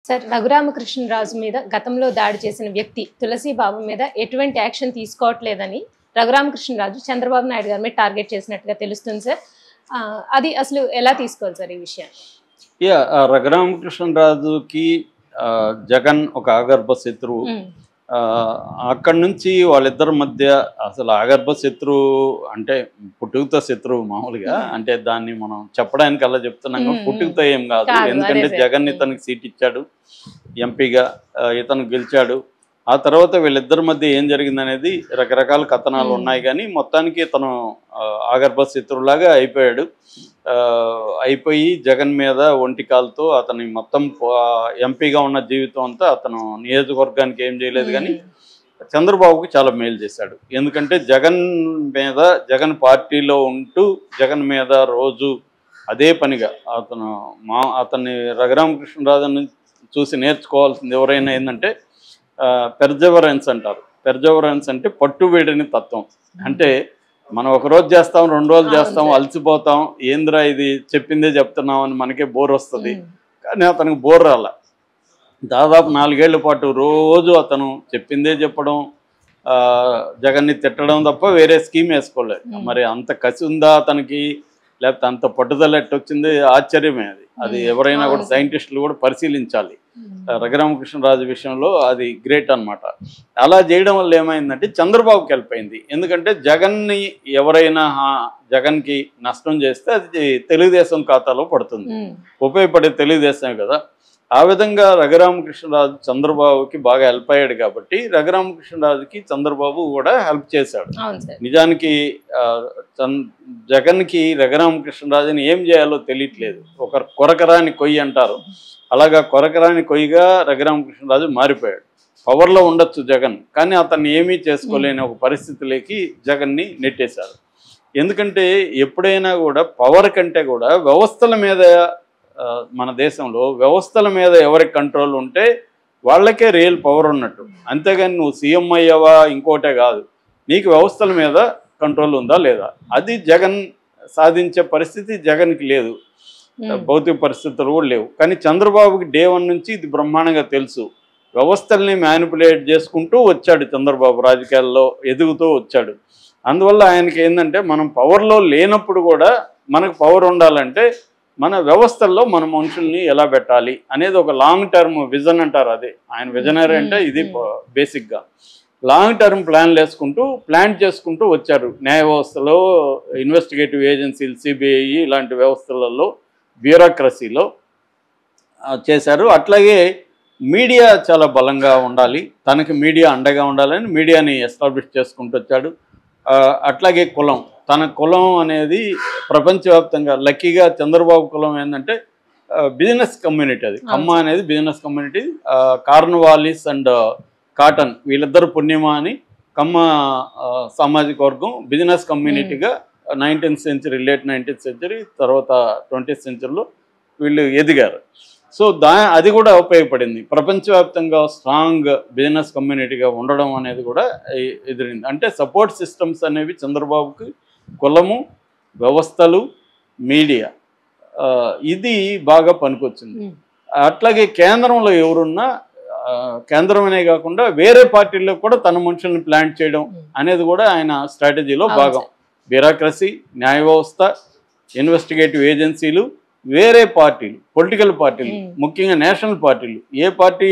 Sir Raghuramakrishnaraju మీద గతంలో దాడి చేసిన వ్యక్తి తులసి బాబు మీద ఎటువంటి యాక్షన్ తీసుకోవట్లేదని రఘురామకృష్ణరాజు చంద్రబాబు నాయుడు గారి మీద టార్గెట్ చేసినట్టుగా తెలుస్తుంది సార్. అది అసలు ఎలా తీసుకోవాలి సార్ ఈ విషయాన్ని? రఘురామకృష్ణరాజుకి జగన్ ఒక ఆగర్భ శత్రువు. అక్కడి నుంచి వాళ్ళిద్దరి మధ్య అసలు ఆగర్భ శత్రువు అంటే పుట్టుకతో శత్రువు మామూలుగా, అంటే దాన్ని మనం చెప్పడానికి అలా చెప్తున్నాం, పుట్టుకతో ఏం కాదు. ఎందుకంటే జగన్ ఇతనికి సీట్ ఇచ్చాడు, ఎంపీగా ఇతను గెలిచాడు. ఆ తర్వాత వీళ్ళిద్దరి మధ్య ఏం జరిగిందనేది రకరకాల కథనాలు ఉన్నాయి, కానీ మొత్తానికి ఇతను ఆగర్భ శత్రువులాగా అయిపోయి జగన్ మీద ఒంటికాలతో అతని మొత్తం ఎంపీగా ఉన్న జీవితం అంతా అతను నియోజకవర్గానికి ఏం చేయలేదు, కానీ చంద్రబాబుకి చాలా మేలు చేశాడు. ఎందుకంటే జగన్ పార్టీలో ఉంటూ జగన్ మీద రోజు అదే పనిగా అతన్ని రఘురామకృష్ణరాజుని చూసి నేర్చుకోవాల్సింది ఎవరైనా ఏంటంటే పెర్జవరెన్స్ అంటారు. పెర్జవరెన్స్ అంటే పట్టు వీడని తత్వం. అంటే మనం ఒక రోజు చేస్తాం, 2 రోజులు చేస్తాం, అలసిపోతాం, ఏంద్రా ఇది చెప్పిందే చెప్తున్నాం అని మనకే బోర్ వస్తుంది. కానీ అతనికి బోర్ రాల. దాదాపు 4 ఏళ్ల పాటు రోజు అతను చెప్పిందే చెప్పడం, జగన్ని తిట్టడం తప్ప వేరే స్కీమ్ వేసుకోలేదు. మరి అంత కసి ఉందా అతనికి, లేకపోతే అంత పట్టుదల ఎట్టొచ్చింది? ఆశ్చర్యమే. అది ఎవరైనా కూడా సైంటిస్టులు కూడా పరిశీలించాలి. రఘురామకృష్ణరాజు విషయంలో అది గ్రేట్ అనమాట. అలా చేయడం వల్ల ఏమైందంటే చంద్రబాబుకి హెల్ప్ అయింది. ఎందుకంటే జగన్ని ఎవరైనా జగన్కి నష్టం చేస్తే అది తెలుగుదేశం ఖాతాలో పడుతుంది, ఉపయోగపడే తెలుగుదేశమే కదా. ఆ విధంగా రఘురామకృష్ణరాజు చంద్రబాబుకి బాగా హెల్ప్ అయ్యాడు కాబట్టి రఘురామకృష్ణరాజుకి చంద్రబాబు కూడా హెల్ప్ చేశాడు. నిజానికి జగన్కి రఘురామకృష్ణరాజుని ఏం చేయాలో తెలియట్లేదు. ఒక కొరకరాని కొయ్యి అంటారు, అలాగా కొరకరాని కొయ్యిగా రఘురామకృష్ణరాజు మారిపోయాడు. పవర్లో ఉండొచ్చు జగన్, కానీ అతన్ని ఏమీ చేసుకోలేని ఒక పరిస్థితిలోకి జగన్ని నెట్టేశారు. ఎందుకంటే ఎప్పుడైనా కూడా పవర్ కంటే కూడా వ్యవస్థల మీద, మన దేశంలో వ్యవస్థల మీద ఎవరికి కంట్రోల్ ఉంటే వాళ్ళకే రియల్ పవర్ ఉన్నట్టు. అంతేగాని నువ్వు సీఎం అయ్యావా ఇంకోటే కాదు, నీకు వ్యవస్థల మీద కంట్రోల్ ఉందా లేదా, అది జగన్ సాధించే పరిస్థితి జగన్కి లేదు, భౌతిక పరిస్థితులు కూడా లేవు. కానీ చంద్రబాబుకి డే 1 నుంచి ఇది బ్రహ్మాండంగా తెలుసు. వ్యవస్థల్ని మ్యానిపులేట్ చేసుకుంటూ వచ్చాడు చంద్రబాబు, రాజకీయాల్లో ఎదుగుతూ వచ్చాడు. అందువల్ల ఆయనకి ఏంటంటే మనం పవర్లో లేనప్పుడు కూడా మనకు పవర్ ఉండాలంటే మన వ్యవస్థల్లో మన మనుషుల్ని ఎలా పెట్టాలి అనేది ఒక లాంగ్ టర్మ్ విజన్ అంటారు. అదే ఆయన విజనరీ అంటే ఇది బేసిక్గా లాంగ్ టర్మ్ ప్లాన్ చేసుకుంటూ వచ్చారు. న్యాయ వ్యవస్థలో, ఇన్వెస్టిగేటివ్ ఏజెన్సీలు, సిబిఐ ఇలాంటి వ్యవస్థలలో, బ్యూరోక్రసీలో చేశారు. అట్లాగే మీడియా చాలా బలంగా ఉండాలి, తనకి మీడియా అండగా ఉండాలని మీడియాని ఎస్టాబ్లిష్ చేసుకుంటూ వచ్చాడు. అట్లాగే తన కులం అనేది ప్రపంచవ్యాప్తంగా, లక్కీగా చంద్రబాబు కులం ఏంటంటే బిజినెస్ కమ్యూనిటీ. అది కమ్మ అనేది business community. Cornwallis and Cotton వీళ్ళిద్దరు పుణ్యమా అని కమ్మ సామాజిక వర్గం బిజినెస్ కమ్యూనిటీగా 19th century, late 19th century, తర్వాత 20th centuryలో వీళ్ళు ఎదిగారు. సో అది కూడా ఉపయోగపడింది. ప్రపంచవ్యాప్తంగా స్ట్రాంగ్ బిజినెస్ కమ్యూనిటీగా ఉండడం అనేది కూడా ఎదిరింది. అంటే సపోర్ట్ సిస్టమ్స్ అనేవి చంద్రబాబుకి కులము, వ్యవస్థలు, మీడియా, ఇది బాగా పనికొచ్చింది. అట్లాగే కేంద్రంలో ఎవరున్నా, కేంద్రమనే కాకుండా వేరే పార్టీల్లో కూడా తన మనుషుల్ని ప్లాంట్ చేయడం అనేది కూడా ఆయన స్ట్రాటజీలో భాగం. బ్యూరోక్రసీ, న్యాయ వ్యవస్థ, ఇన్వెస్టిగేటివ్ ఏజెన్సీలు, వేరే పార్టీలు, పొలిటికల్ పార్టీలు, ముఖ్యంగా నేషనల్ పార్టీలు, ఏ పార్టీ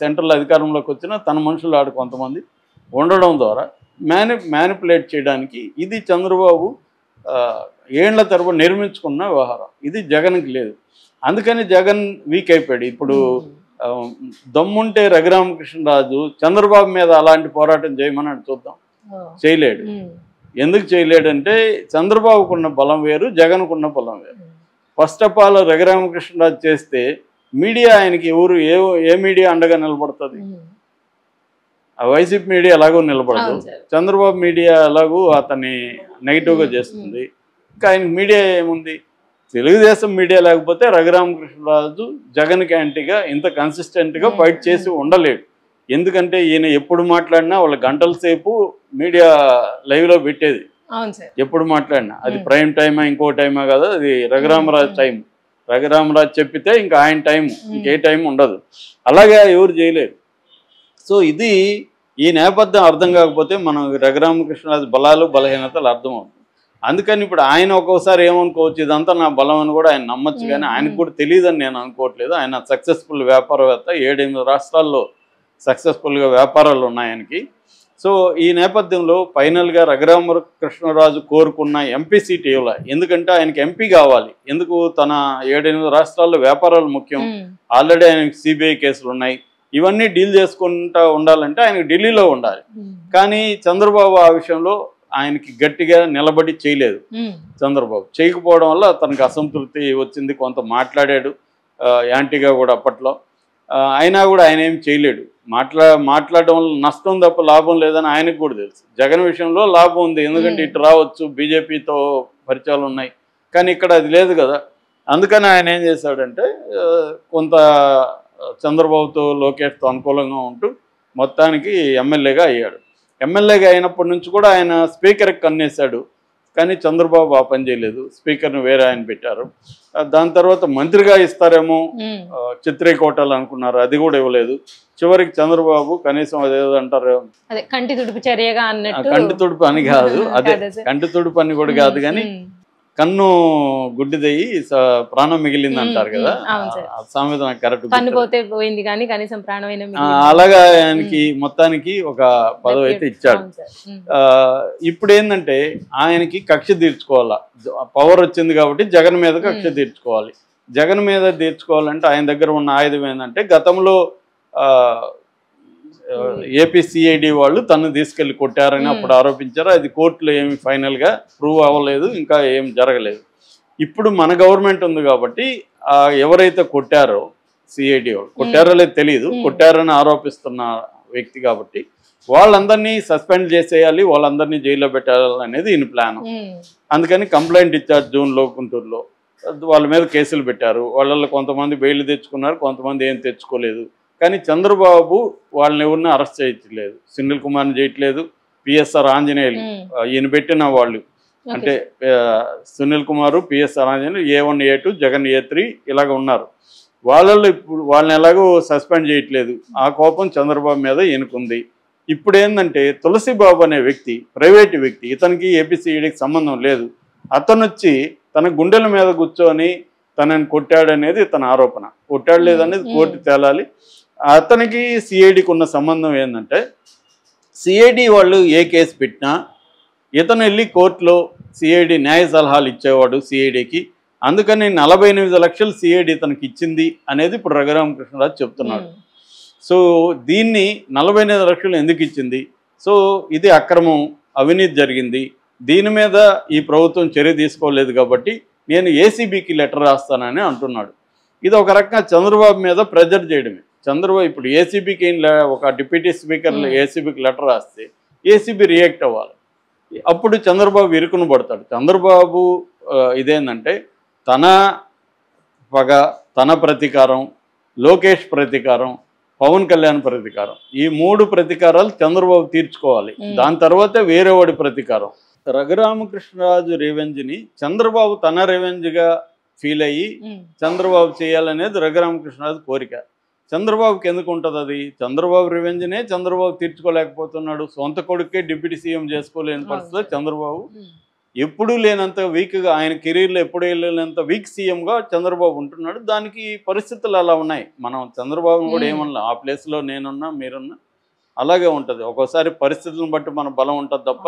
సెంట్రల్ అధికారంలోకి వచ్చినా తన మనుషులు ఆడు కొంతమంది ఉండడం ద్వారా మ్యానిపులేట్ చేయడానికి ఇది చంద్రబాబు ఏళ్ల తరబడి నిర్మించుకున్న వ్యవహారం. ఇది జగన్కి లేదు. అందుకని జగన్ వీక్ అయిపోయాడు. ఇప్పుడు దమ్ముంటే రఘురామకృష్ణరాజు చంద్రబాబు మీద అలాంటి పోరాటం చేయమని చూద్దాం, చేయలేడు. ఎందుకు చేయలేడంటే చంద్రబాబుకున్న బలం వేరు, జగన్కున్న బలం వేరు. ఫస్ట్ ఆఫ్ ఆల్ రఘురామకృష్ణరాజు చేస్తే మీడియా ఆయనకి ఏ మీడియా అండగా నిలబడుతుంది? వైసీపీ మీడియా ఎలాగో నిలబడదు, చంద్రబాబు మీడియా ఎలాగో అతన్ని నెగిటివ్గా చేస్తుంది. ఇంకా ఆయనకి మీడియా ఏముంది? తెలుగుదేశం మీడియా లేకపోతే రఘురామకృష్ణరాజు జగన్కి యాంటీగా ఇంత కన్సిస్టెంట్గా ఫైట్ చేసి ఉండలేడు. ఎందుకంటే ఈయన ఎప్పుడు మాట్లాడినా వాళ్ళ గంటల సేపు మీడియా లైవ్లో పెట్టేది. ఎప్పుడు మాట్లాడినా అది ప్రైమ్ టైమా ఇంకో టైమా కదా, అది రఘురామరాజు టైం. రఘురామరాజు చెప్పితే ఇంకా ఆయన టైం ఇంకే టైం ఉండదు, అలాగే ఎవరు చేయలేరు. సో ఇది ఈ నేపథ్యం అర్థం కాకపోతే మనం రఘురామకృష్ణరాజు బలాలు బలహీనతలు అర్థమవుతుంది. అందుకని ఇప్పుడు ఆయన ఒక్కోసారి ఏమనుకోవచ్చు, ఇదంతా నా బలం అని కూడా ఆయన నమ్మచ్చు, కానీ ఆయనకు కూడా తెలియదని నేను అనుకోవట్లేదు. ఆయన సక్సెస్ఫుల్ వ్యాపారవేత్త, 7-8 రాష్ట్రాల్లో సక్సెస్ఫుల్గా వ్యాపారాలు ఉన్నాయి ఆయనకి. సో ఈ నేపథ్యంలో ఫైనల్గా రఘురామకృష్ణరాజు కోరుకున్న ఎంపీ సీట్ ఇవ్వాలి, ఎందుకంటే ఆయనకి ఎంపీ కావాలి. ఎందుకు, తన 7-8 రాష్ట్రాల్లో వ్యాపారాలు ముఖ్యం, ఆల్రెడీ ఆయనకి సిబిఐ కేసులు ఉన్నాయి, ఇవన్నీ డీల్ చేసుకుంటూ ఉండాలంటే ఆయనకి ఢిల్లీలో ఉండాలి. కానీ చంద్రబాబు ఆ విషయంలో ఆయనకి గట్టిగా నిలబడి చేయలేదు. చంద్రబాబు చేయకపోవడం వల్ల తనకు అసంతృప్తి వచ్చింది, కొంత మాట్లాడాడు యాంటీగా కూడా అప్పట్లో. అయినా కూడా ఆయన ఏం చేయలేడు. మాట్లాడడం వల్ల నష్టం తప్ప లాభం లేదని ఆయనకు కూడా తెలుసు. జగన్ విషయంలో లాభం ఉంది, ఎందుకంటే ఇటు రావచ్చు, బీజేపీతో పరిచయాలు ఉన్నాయి, కానీ ఇక్కడ అది లేదు కదా. అందుకని ఆయన ఏం చేశాడంటే కొంత చంద్రబాబుతో లోకేష్తో అనుకూలంగా ఉంటూ మొత్తానికి ఎమ్మెల్యేగా అయ్యాడు. ఎమ్మెల్యేగా అయినప్పటి నుంచి కూడా ఆయన స్పీకర్కి కన్నేశాడు, కానీ చంద్రబాబు ఆ పని చేయలేదు, స్పీకర్ని వేరే ఆయన పెట్టారు. దాని తర్వాత మంత్రిగా ఇస్తారేమో చిత్రీకోటలు అనుకున్నారు, అది కూడా ఇవ్వలేదు. చివరికి చంద్రబాబు కనీసం అదేదో అంటారు, కంటి తుడుపు చర్యగా అన్నట్టు, కంటి తుడుపు అని కాదు, అదే కంటి తుడుపు అని కూడా కాదు, కానీ కన్ను గుడ్డిదయ్యి ప్రాణం మిగిలింది అంటారు కదా, సామెత నాకు కరెక్ట్. కన్ను పోతే పోయింది కానీ కనీసం ప్రాణమైన, అలాగా ఆయనకి మొత్తానికి ఒక పదవి అయితే ఇచ్చాడు. ఇప్పుడు ఏంటంటే ఆయనకి కక్ష తీర్చుకోవాలా, పవర్ వచ్చింది కాబట్టి జగన్ మీద కక్ష తీర్చుకోవాలి. జగన్ మీద తీర్చుకోవాలంటే ఆయన దగ్గర ఉన్న ఆయుధం ఏంటంటే, గతంలో ఏపీసీఐడి వాళ్ళు తను తీసుకెళ్లి కొట్టారని అప్పుడు ఆరోపించారు. అది కోర్టులో ఏమి ఫైనల్గా ప్రూవ్ అవ్వలేదు, ఇంకా ఏం జరగలేదు. ఇప్పుడు మన గవర్నమెంట్ ఉంది కాబట్టి ఎవరైతే కొట్టారో సిఐడి వాళ్ళు కొట్టారో లేదు తెలియదు, కొట్టారని ఆరోపిస్తున్న వ్యక్తి కాబట్టి వాళ్ళందరినీ సస్పెండ్ చేసేయాలి, వాళ్ళందరినీ జైల్లో పెట్టాలి అనేది ఈయన ప్లాన్. అందుకని కంప్లైంట్ ఇచ్చారు జూన్లో గుంటూరులో, వాళ్ళ మీద కేసులు పెట్టారు. వాళ్ళల్లో కొంతమంది బెయిల్ తెచ్చుకున్నారు, కొంతమంది ఏం తెచ్చుకోలేదు. కానీ చంద్రబాబు వాళ్ళని ఎవరిని అరెస్ట్ చేయట్లేదు, సునీల్ కుమార్ని చేయట్లేదు, పిఎస్ఆర్ ఆంజనేయులు ఈయన పెట్టిన వాళ్ళు అంటే Sunil Kumar, P S R Anjaneyulu, A1 A2 Jagan A3 ఇలాగ ఉన్నారు. వాళ్ళల్లో ఇప్పుడు వాళ్ళని ఎలాగో సస్పెండ్ చేయట్లేదు. ఆ కోపం చంద్రబాబు మీద ఈయనకుంది. ఇప్పుడు ఏంటంటే తులసిబాబు అనే వ్యక్తి ప్రైవేటు వ్యక్తి, ఇతనికి ఏపీసీఈడికి సంబంధం లేదు. అతను వచ్చి తన గుండెల మీద కూర్చొని తనని కొట్టాడనేది తన ఆరోపణ. కొట్టాడు లేదనేది కోర్టు తేలాలి. అతనికి సిఐడికి ఉన్న సంబంధం ఏంటంటే, సిఐడి వాళ్ళు ఏ కేసు పెట్టినా ఇతను వెళ్ళి కోర్టులో సిఐడి న్యాయ సలహాలు ఇచ్చేవాడు సిఐడికి. అందుకని 48 లక్షలు సిఐడి ఇతనికి ఇచ్చింది అనేది ఇప్పుడు రఘురామకృష్ణరాజు చెప్తున్నాడు. సో దీన్ని 48 లక్షలు ఎందుకు ఇచ్చింది, సో ఇది అక్రమం, అవినీతి జరిగింది, దీని మీద ఈ ప్రభుత్వం చర్య తీసుకోలేదు కాబట్టి నేను ఏసీబీకి లెటర్ రాస్తానని అంటున్నాడు. ఇది ఒక రకంగా చంద్రబాబు మీద ప్రెజర్ చేయడమే. చంద్రబాబు ఇప్పుడు ఏసీబీకి ఒక డిప్యూటీ స్పీకర్ ఏసీబీకి లెటర్ రాస్తే ఏసీబీ రియాక్ట్ అవ్వాలి, అప్పుడు చంద్రబాబు ఇరుకును పడతాడు. చంద్రబాబు ఇదేంటంటే తన పగ, తన ప్రతీకారం, లోకేష్ ప్రతీకారం, పవన్ కళ్యాణ్ ప్రతీకారం, ఈ 3 ప్రతీకారాలు చంద్రబాబు తీర్చుకోవాలి. దాని తర్వాతే వేరే వాడి ప్రతీకారం. రఘురామకృష్ణరాజు రివెంజ్ని చంద్రబాబు తన రివెంజ్గా ఫీల్ అయ్యి చంద్రబాబు చేయాలనేది రఘురామకృష్ణరాజు కోరిక. చంద్రబాబుకి ఎందుకు ఉంటుంది అది? చంద్రబాబు రివెంజ్నే చంద్రబాబు తీర్చుకోలేకపోతున్నాడు. సొంత కొడుకే డిప్యూటీ సీఎం చేసుకోలేని పరిస్థితిలో చంద్రబాబు ఎప్పుడూ లేనంత వీక్గా, ఆయన కెరీర్లో ఎప్పుడూ లేనంత వీక్ సీఎంగా చంద్రబాబు ఉంటున్నాడు. దానికి పరిస్థితులు అలా ఉన్నాయి. మనం చంద్రబాబుని కూడా ఏమన్నా, ఆ ప్లేస్లో నేనున్నా మీరున్నా అలాగే ఉంటుంది. ఒక్కోసారి పరిస్థితులను బట్టి మన బలం ఉంటుంది తప్ప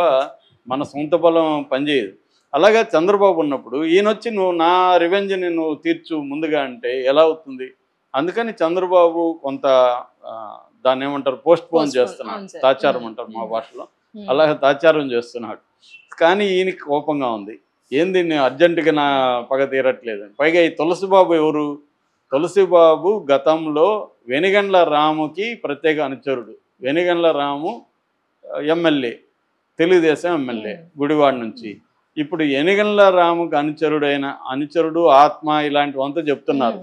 మన సొంత బలం పనిచేయదు. అలాగే చంద్రబాబు ఉన్నప్పుడు ఈయనొచ్చి నువ్వు నా రివెంజ్ని నువ్వు తీర్చు ముందుగా అంటే ఎలా అవుతుంది? అందుకని చంద్రబాబు కొంత దాన్ని ఏమంటారు, పోస్ట్ పోన్ చేస్తున్నాడు, తాచారం అంటారు మా భాషలో, అలాగే తాచారం చేస్తున్నాడు. కానీ ఈయనకి కోపంగా ఉంది, ఏంది అర్జెంటుగా నా పగ తీరట్లేదు. పైగా ఈ తులసిబాబు ఎవరు? తులసిబాబు గతంలో వెనిగండ్ల రాముకి ప్రత్యేక అనుచరుడు. వెనిగండ్ల రాము ఎమ్మెల్యే, తెలుగుదేశం ఎమ్మెల్యే గుడివాడ నుంచి. ఇప్పుడు వెనిగండ్ల రాముకి అనుచరుడు ఆత్మ ఇలాంటివంతా చెప్తున్నారు.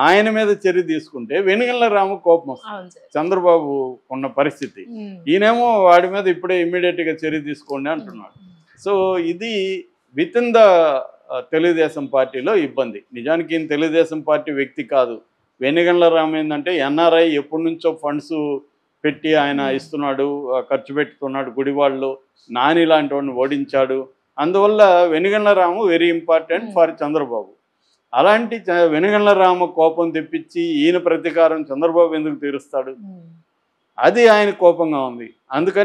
ఆయన మీద చర్య తీసుకుంటే వెనిగండ్ల రాము కోపం వస్తుంది, చంద్రబాబు ఉన్న పరిస్థితి. ఈయనేమో వాడి మీద ఇప్పుడే ఇమ్మీడియట్గా చర్య తీసుకోండి అంటున్నాడు. సో ఇది విత్ ఇన్ ద తెలుగుదేశం పార్టీలో ఇబ్బంది. నిజానికి ఈయన తెలుగుదేశం పార్టీ వ్యక్తి కాదు. వెనిగండ్ల రాము ఏంటంటే ఎన్ఆర్ఐ ఎప్పటి నుంచో ఫండ్స్ పెట్టి ఆయన ఇస్తున్నాడు, ఖర్చు పెట్టుకున్నాడు. గుడివాళ్ళు నాని లాంటి వాడిని ఓడించాడు. అందువల్ల వెనిగండ్ల రాము వెరీ ఇంపార్టెంట్ ఫర్ చంద్రబాబు. అలాంటి వెనిగండ్ల రాము కోపం తెప్పించి ఈయన ప్రతీకారం చంద్రబాబు ఎందుకు తీరుస్తాడు? అది ఆయన కోపంగా ఉంది. అందుకని